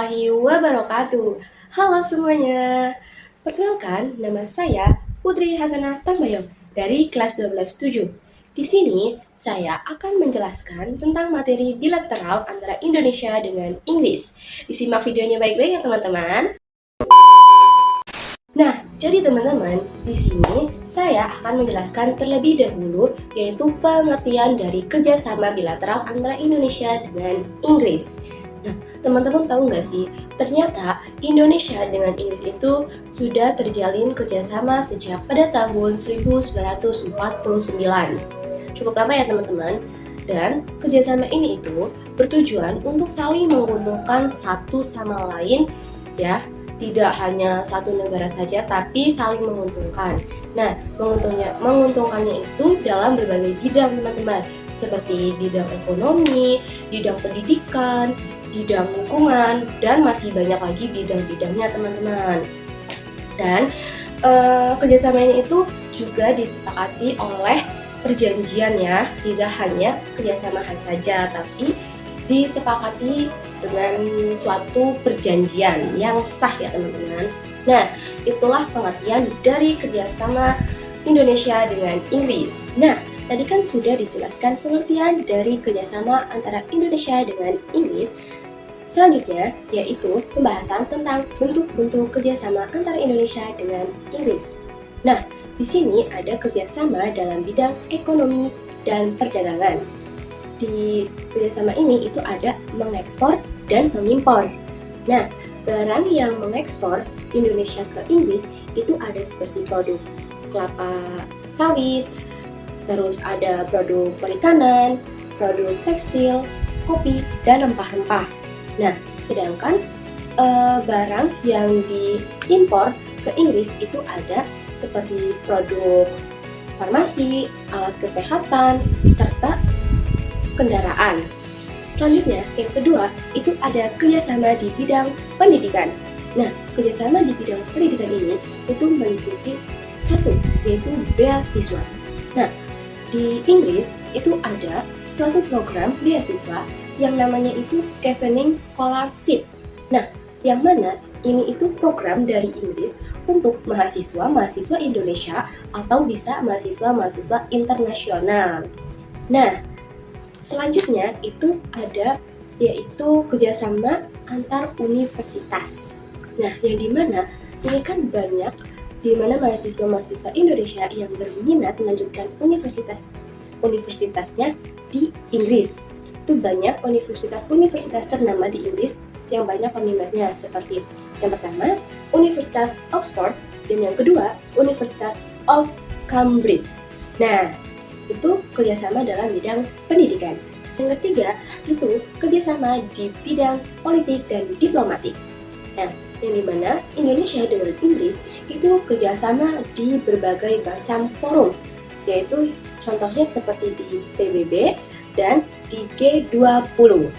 warahmatullahi wabarakatuh. Halo semuanya. Perkenalkan, nama saya Putri Hasanah Tangbayong dari kelas 12-7. Di sini, saya akan menjelaskan tentang materi bilateral antara Indonesia dengan Inggris. Disimak videonya baik-baik ya teman-teman. Nah, jadi teman-teman, di sini saya akan menjelaskan terlebih dahulu yaitu pengertian dari kerjasama bilateral antara Indonesia dengan Inggris. Nah, teman-teman tahu nggak sih, ternyata Indonesia dengan Inggris itu sudah terjalin kerjasama sejak pada tahun 1949. Cukup lama ya teman-teman. Dan kerjasama ini itu bertujuan untuk saling menguntungkan satu sama lain ya, tidak hanya satu negara saja tapi saling menguntungkan. Nah, menguntungkannya itu dalam berbagai bidang teman-teman, seperti bidang ekonomi, bidang pendidikan, bidang lingkungan, dan masih banyak lagi bidang-bidangnya teman-teman. Dan kerjasama ini itu juga disepakati oleh perjanjian ya, tidak hanya kerjasama saja, tapi disepakati dengan suatu perjanjian yang sah ya teman-teman. Nah, itulah pengertian dari kerjasama Indonesia dengan Inggris. Nah, tadi kan sudah dijelaskan pengertian dari kerjasama antara Indonesia dengan Inggris. Selanjutnya, yaitu pembahasan tentang bentuk-bentuk kerjasama antara Indonesia dengan Inggris. Nah, di sini ada kerjasama dalam bidang ekonomi dan perdagangan. Di kerjasama ini itu ada mengekspor dan mengimpor. Nah, barang yang mengekspor Indonesia ke Inggris itu ada seperti produk kelapa sawit, terus ada produk perikanan, produk tekstil, kopi, dan rempah-rempah. Nah, sedangkan barang yang diimpor ke Inggris itu ada seperti produk farmasi, alat kesehatan, serta kendaraan. Selanjutnya, yang kedua, itu ada kerjasama di bidang pendidikan. Nah, kerjasama di bidang pendidikan ini itu meliputi satu, yaitu beasiswa. Nah, di Inggris itu ada suatu program beasiswa yang namanya itu Chevening Scholarship. Nah, yang mana ini itu program dari Inggris untuk mahasiswa-mahasiswa Indonesia atau bisa mahasiswa-mahasiswa internasional. Nah, selanjutnya itu ada yaitu kerjasama antar universitas. Nah, yang dimana ini kan banyak dimana mahasiswa-mahasiswa Indonesia yang berminat melanjutkan universitasnya di Inggris. Itu banyak universitas ternama di Inggris yang banyak peminatnya, seperti yang pertama Universitas Oxford dan yang kedua Universitas of Cambridge. Nah, itu kerjasama dalam bidang pendidikan. Yang ketiga itu kerjasama di bidang politik dan diplomatik. Nah, yang dimana Indonesia dengan Inggris itu kerjasama di berbagai macam forum, yaitu contohnya seperti di PBB dan di G20.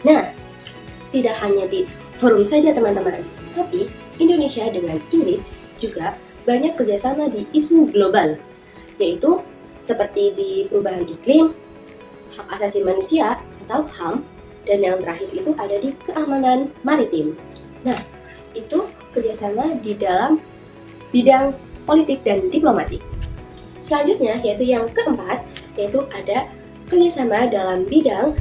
Nah, tidak hanya di forum saja teman-teman, tapi Indonesia dengan Inggris juga banyak kerjasama di isu global, yaitu seperti di perubahan iklim, hak asasi manusia atau HAM, dan yang terakhir itu ada di keamanan maritim. Nah, itu kerjasama di dalam bidang politik dan diplomatik. Selanjutnya yaitu yang keempat, yaitu ada kerjasama dalam bidang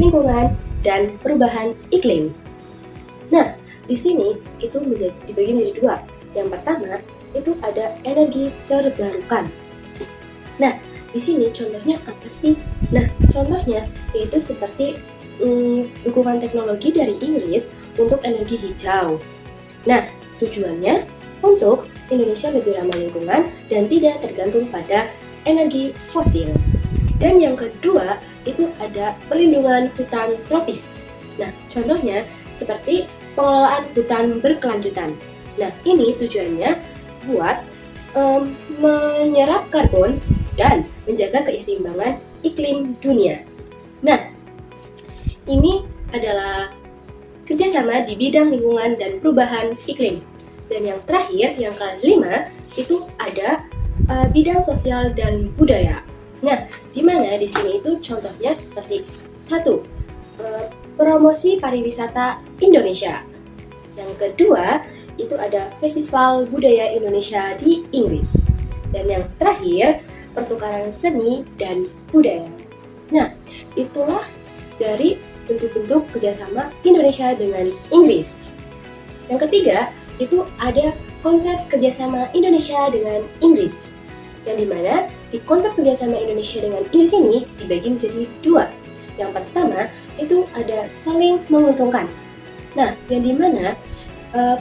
lingkungan dan perubahan iklim. Nah, di sini itu dibagi menjadi dua. Yang pertama itu ada energi terbarukan. Nah, di sini contohnya apa sih? Nah, contohnya yaitu seperti dukungan teknologi dari Inggris untuk energi hijau. Nah, tujuannya untuk Indonesia lebih ramah lingkungan dan tidak tergantung pada energi fosil. Dan yang kedua itu ada perlindungan hutan tropis. Nah, contohnya seperti pengelolaan hutan berkelanjutan. Nah, ini tujuannya buat menyerap karbon dan menjaga keseimbangan iklim dunia. Nah, ini adalah kerjasama di bidang lingkungan dan perubahan iklim. Dan yang terakhir, yang kelima, itu ada bidang sosial dan budaya. Nah, di mana di sini itu contohnya seperti satu, promosi pariwisata Indonesia. Yang kedua, itu ada Festival Budaya Indonesia di Inggris. Dan yang terakhir, pertukaran seni dan budaya. Nah, itulah dari bentuk-bentuk kerjasama Indonesia dengan Inggris. Yang ketiga, itu ada konsep kerjasama Indonesia dengan Inggris. Yang dimana di konsep kerjasama Indonesia dengan Inggris ini dibagi menjadi dua. Yang pertama, itu ada saling menguntungkan. Nah, yang dimana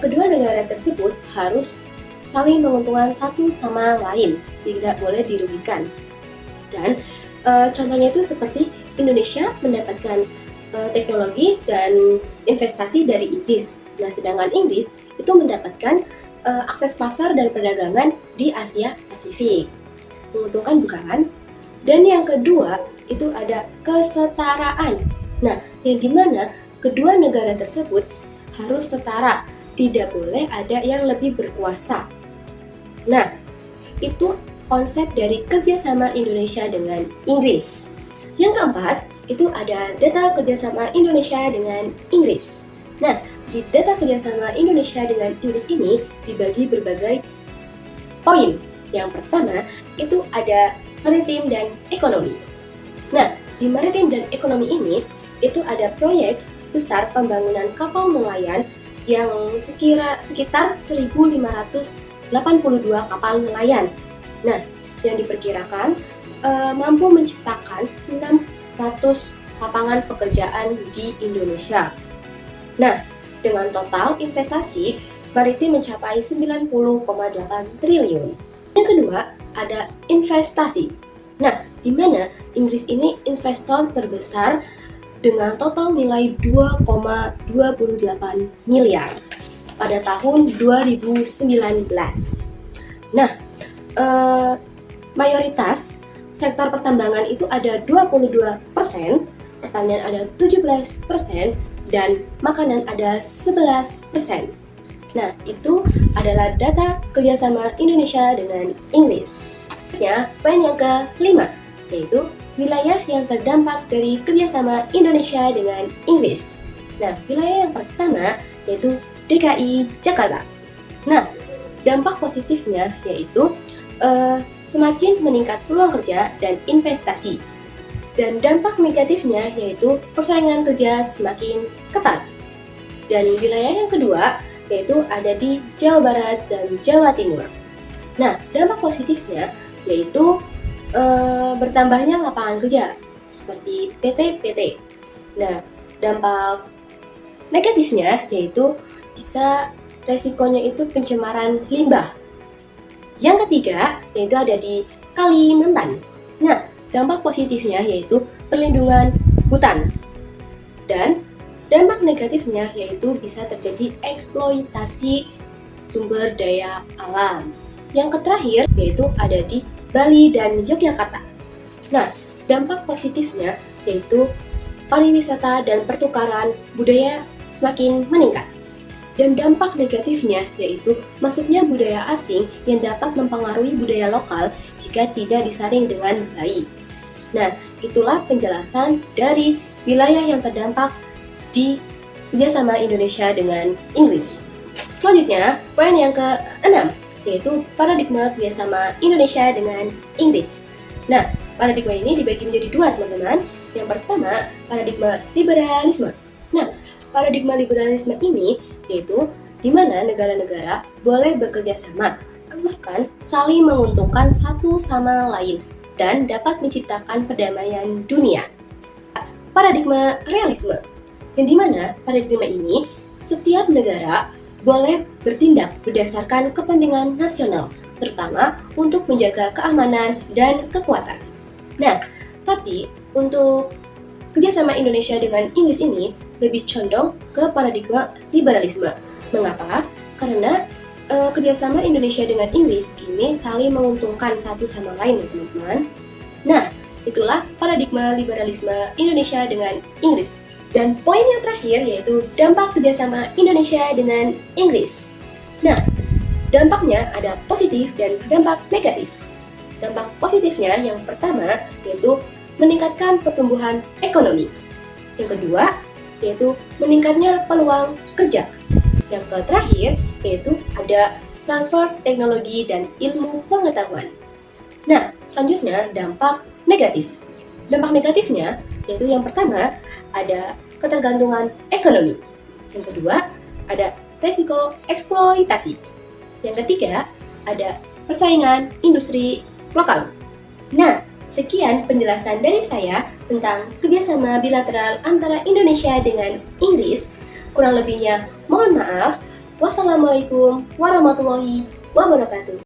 kedua negara tersebut harus saling menguntungkan satu sama lain, tidak boleh dirugikan. Dan contohnya itu seperti Indonesia mendapatkan teknologi dan investasi dari Inggris. Nah, sedangkan Inggris itu mendapatkan akses pasar dan perdagangan di Asia Pasifik. Menguntungkan bukan? Dan yang kedua itu ada kesetaraan. Nah, yang dimana kedua negara tersebut harus setara, tidak boleh ada yang lebih berkuasa. Nah, itu konsep dari kerjasama Indonesia dengan Inggris. Yang keempat, itu ada data kerjasama Indonesia dengan Inggris. Nah, di data kerjasama Indonesia dengan Inggris ini dibagi berbagai poin. Yang pertama, itu ada maritim dan ekonomi. Nah, di maritim dan ekonomi ini, itu ada proyek besar pembangunan kapal nelayan yang sekitar 1.582 kapal nelayan. Nah, yang diperkirakan mampu menciptakan 600 lapangan pekerjaan di Indonesia. Nah, dengan total investasi maritim mencapai 90,8 triliun. Yang kedua, ada investasi. Nah, di mana Inggris ini investor terbesar dengan total nilai 2,28 miliar pada tahun 2019. Nah, mayoritas sektor pertambangan itu ada 22%, pertanian ada 17%, dan makanan ada 11%. Nah, itu adalah data kerjasama Indonesia dengan Inggris. Poin yang kelima, yaitu wilayah yang terdampak dari kerjasama Indonesia dengan Inggris. Nah, wilayah yang pertama yaitu DKI Jakarta. Nah, dampak positifnya yaitu semakin meningkat peluang kerja dan investasi. Dan dampak negatifnya yaitu persaingan kerja semakin ketat. Dan wilayah yang kedua yaitu ada di Jawa Barat dan Jawa Timur. Nah, dampak positifnya yaitu bertambahnya lapangan kerja seperti PT-PT. Nah, dampak negatifnya yaitu bisa resikonya itu pencemaran limbah. Yang ketiga yaitu ada di Kalimantan. Nah, dampak positifnya yaitu perlindungan hutan. Dan dampak negatifnya yaitu bisa terjadi eksploitasi sumber daya alam. Yang terakhir yaitu ada di Bali dan Yogyakarta. Nah, dampak positifnya yaitu pariwisata dan pertukaran budaya semakin meningkat. Dan dampak negatifnya yaitu masuknya budaya asing yang dapat mempengaruhi budaya lokal jika tidak disaring dengan baik. Nah, itulah penjelasan dari wilayah yang terdampak di kerjasama Indonesia dengan Inggris. Selanjutnya, poin yang ke-6 yaitu paradigma kerjasama Indonesia dengan Inggris. Nah, paradigma ini dibagi menjadi dua, teman-teman. Yang pertama, paradigma liberalisme. Nah, paradigma liberalisme ini yaitu di mana negara-negara boleh bekerja sama, bahkan saling menguntungkan satu sama lain dan dapat menciptakan perdamaian dunia. Paradigma realisme, yang di mana paradigma ini setiap negara boleh bertindak berdasarkan kepentingan nasional, terutama untuk menjaga keamanan dan kekuatan. Nah, tapi untuk kerjasama Indonesia dengan Inggris ini lebih condong ke paradigma liberalisme. Mengapa? Karena kerjasama Indonesia dengan Inggris ini saling menguntungkan satu sama lain, ya teman-teman. Nah, itulah paradigma liberalisme Indonesia dengan Inggris. Dan poin yang terakhir yaitu dampak kerjasama Indonesia dengan Inggris. Nah, dampaknya ada positif dan dampak negatif. Dampak positifnya yang pertama yaitu meningkatkan pertumbuhan ekonomi. Yang kedua, yaitu meningkatnya peluang kerja. Yang terakhir, yaitu ada transfer teknologi dan ilmu pengetahuan. Nah, selanjutnya dampak negatif. Dampak negatifnya, yaitu yang pertama, ada ketergantungan ekonomi. Yang kedua, ada resiko eksploitasi. Yang ketiga, ada persaingan industri lokal. Nah, sekian penjelasan dari saya tentang kerjasama bilateral antara Indonesia dengan Inggris. Kurang lebihnya, mohon maaf. Wassalamualaikum warahmatullahi wabarakatuh.